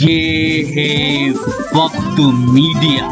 ये है वक्त मीडिया।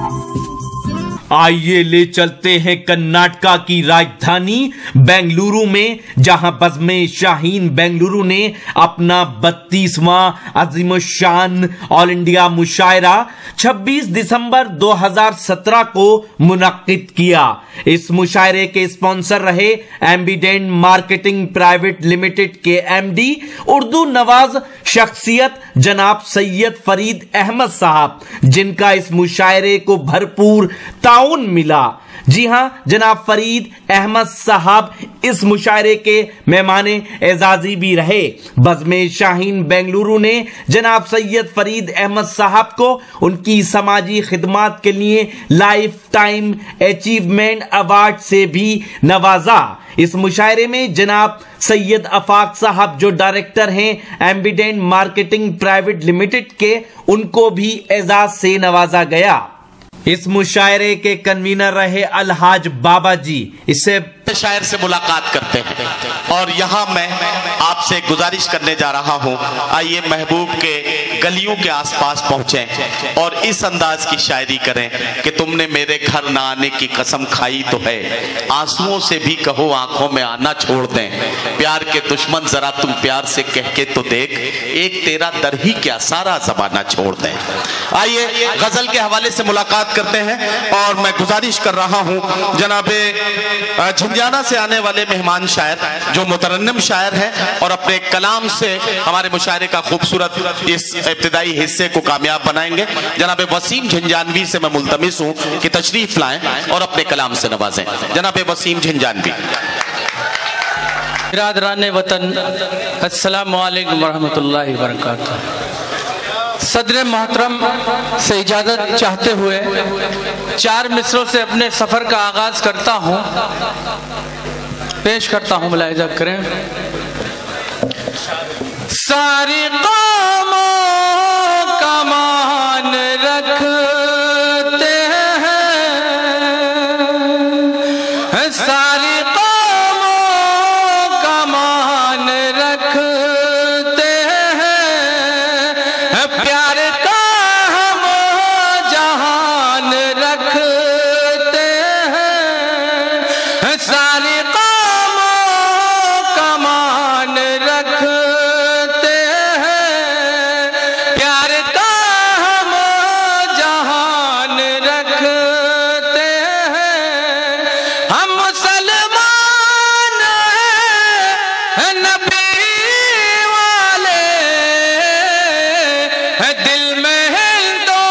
आइए ले चलते हैं कर्नाटका की राजधानी बेंगलुरु में, जहां बज़्म शाहीन बेंगलुरु ने अपना 32वां अज़ीमुश्शान ऑल इंडिया मुशायरा 26 दिसंबर 2017 को मुनक्किद किया। इस मुशायरे के स्पॉन्सर रहे एम्बिडेंट मार्केटिंग प्राइवेट लिमिटेड के एमडी उर्दू नवाज शख्सियत जनाब सैयद फरीद अहमद साहब, जिनका इस मुशायरे को भरपूर ताउन मिला। जी हां, जनाब फरीद अहमद साहब इस मुशायरे के मेहमान एजाजी भी रहे। बज़्म शाहीन बेंगलुरु ने जनाब सैयद फरीद अहमद साहब को उनकी समाजी खिदमात के लिए लाइफ टाइम अचीवमेंट अवार्ड से भी नवाजा। इस मुशायरे में जनाब सैयद अफाक साहब, जो डायरेक्टर हैं एम्बिडेंट मार्केटिंग प्राइवेट लिमिटेड के, उनको भी एजाज से नवाजा गया। इस मुशायरे के कन्वीनर रहे अलहाज बाबा जी। इससे शायर से मुलाकात करते हैं और यहाँ मैं आपसे गुजारिश करने जा रहा हूँ, आइए महबूब के गलियों के आसपास पहुंचे और इस अंदाज की शायरी करें कि तुमने मेरे घर ना आने की कसम खाई तो है, आंसुओं से भी कहो आंखों में आना छोड़ दें, प्यार के दुश्मन जरा तुम प्यार से कह के तो देख, एक तेरा दर ही क्या सारा जमाना छोड़ दें। आइए गजल के हवाले से मुलाकात करते हैं और मैं गुजारिश कर रहा हूँ जनाबे झंझाना से आने वाले मेहमान शायर, जो मुतरन्निम शायर हैं और अपने कलाम से हमारे मुशायरे का खूबसूरत इस इब्तिदाई हिस्से को कामयाब बनाएंगे, जनाब वसीम झंझानवी से मैं मुल्तमिस हूं कि तशरीफ लाएं और अपने कलाम से नवाजें। जनाब वसीम झंझानवी। बिरादरान वतन, अस्सलामु अलैकुम वरहमतुल्लाहि वबरकातुहू। सदर मोहतरम से इजाजत चाहते हुए 4 मिसरों से अपने सफर का आगाज करता हूं, पेश करता हूं, मुलाहिजा करें। सारी कौमों का मान रखते हैं, सारी कौमों का मान रखते हैं, प्यार का हम जहान रखते हैं, सारी कौमों का मान रखते हैं, प्यार का हम जहान रखते हैं, हम मुसलमान हैं नबी वाले, दिल में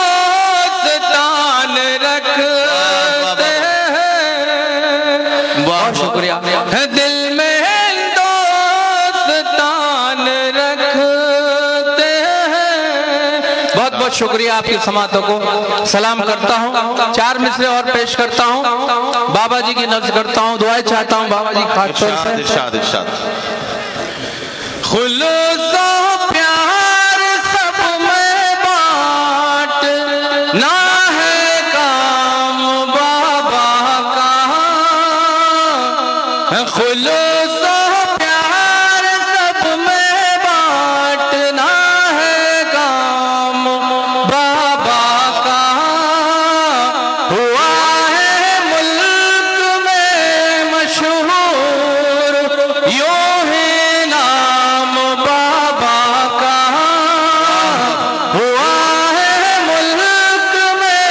हिंदुस्तान रखते हैं। बहुत शुक्रिया। दिल में हिंदुस्तान रखते हैं। बहुत बहुत शुक्रिया आपकी समातों को सलाम करता हूँ। 4 मिसरे और पेश करता हूँ, बाबा जी की नफ्ज करता हूँ, दुआएं चाहता हूँ बाबा जी खास तौर से। इरशाद इरशाद। खुलूस और प्यार सब में बांटना है काम बाबा का, खुलूस और प्यार सब में बांटना है काम बाबा का, हुआ है मुल्क में मशहूर यूं ही नाम बाबा का, हुआ है मुल्क में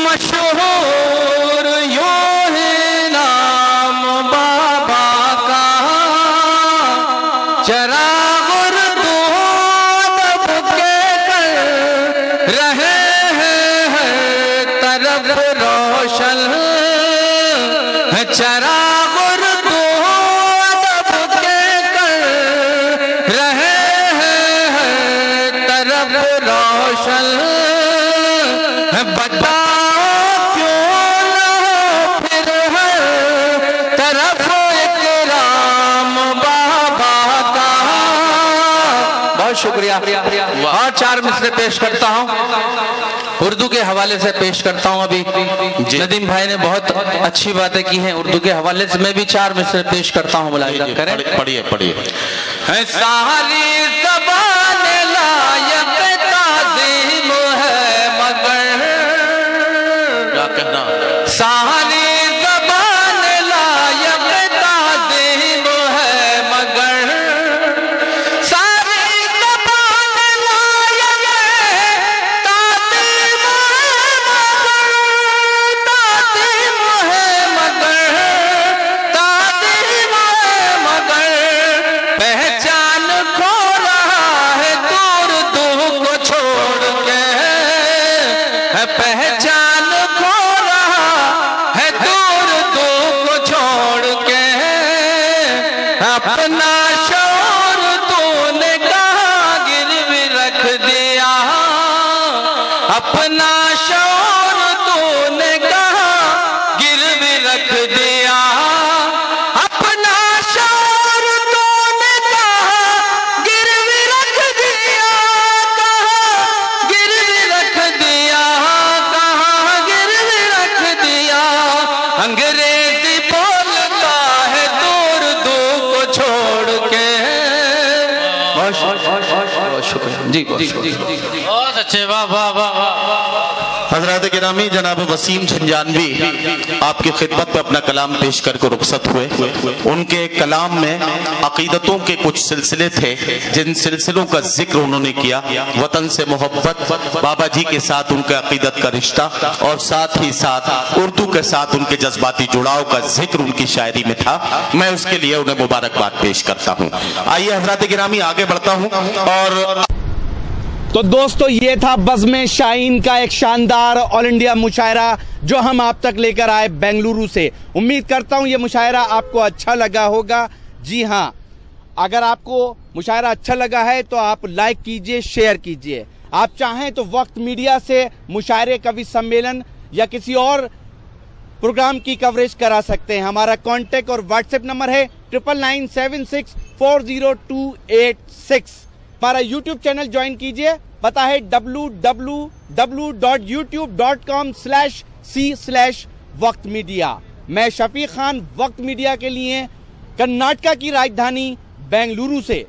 मशहूर यूं ही नाम बाबा का, चराग उर्दू दब के कर रहे हैं हर तरफ रोशन, चराग उर्दू दब के कर रहे हैं हर तरफ रोशन, बताओ क्यों ना हो फिर हर तरफ इकराम बाबा का। बहुत शुक्रिया। और 4 मिसरे पेश करता हूँ, उर्दू के हवाले से पेश करता हूँ। अभी नदीम भाई ने बहुत अच्छी बातें की हैं उर्दू के हवाले से, मैं भी 4 मिसरे पेश करता हूँ, मुलाहिजा करें। पढ़िए पढ़िए। सारी ज़बान लायक ताज़ اپنا شور تو نے کہا گروی رکھ دیا، اپنا شور تو نے کہا گروی رکھ دیا، کہا گروی رکھ دیا، کہا گروی رکھ دیا، انگریزی بولتا ہے دور دو کو چھوڑ کے۔ بہت شکریہ جی، بہت اچھے، واہ واہ واہ واہ۔ حضرات گرامی، جناب وسیم جھنجانوی آپ کی خدمت پہ اپنا کلام پیش کر کے رخصت ہوئے۔ ان کے کلام میں عقیدتوں کے کچھ سلسلے تھے جن سلسلوں کا ذکر انہوں نے کیا، وطن سے محبت، بابا جی کے ساتھ ان کے عقیدت کا رشتہ، اور ساتھ ہی ساتھ اردو کے ساتھ ان کے جذباتی جڑاؤ کا ذکر ان کی شاعری میں تھا۔ میں اس کے لیے انہیں مبارکباد پیش کرتا ہوں۔ آئیے حضرات گرامی آگے بڑھتا ہوں۔ اور تو دوستو، یہ تھا بزم شاہین کا ایک شاندار آل انڈیا مشاعرہ جو ہم آپ تک لے کر آئے بنگلورو سے۔ امید کرتا ہوں یہ مشاعرہ آپ کو اچھا لگا ہوگا۔ جی ہاں، اگر آپ کو مشاعرہ اچھا لگا ہے تو آپ لائک کیجئے، شیئر کیجئے۔ آپ چاہیں تو وقت میڈیا سے مشاعرے کبھی سمیلن یا کسی اور پروگرام کی کوریج کرا سکتے ہیں۔ ہمارا کانٹیکٹ اور واٹس ایپ نمبر ہے 9996400286۔ ہمارا یوٹیوب چینل جوائن کیجئے، پتہ ہے www.youtube.com/c/وقت میڈیا۔ میں شفیق خان، وقت میڈیا کے لیے کرناٹکا کی راجدھانی بنگلورو سے۔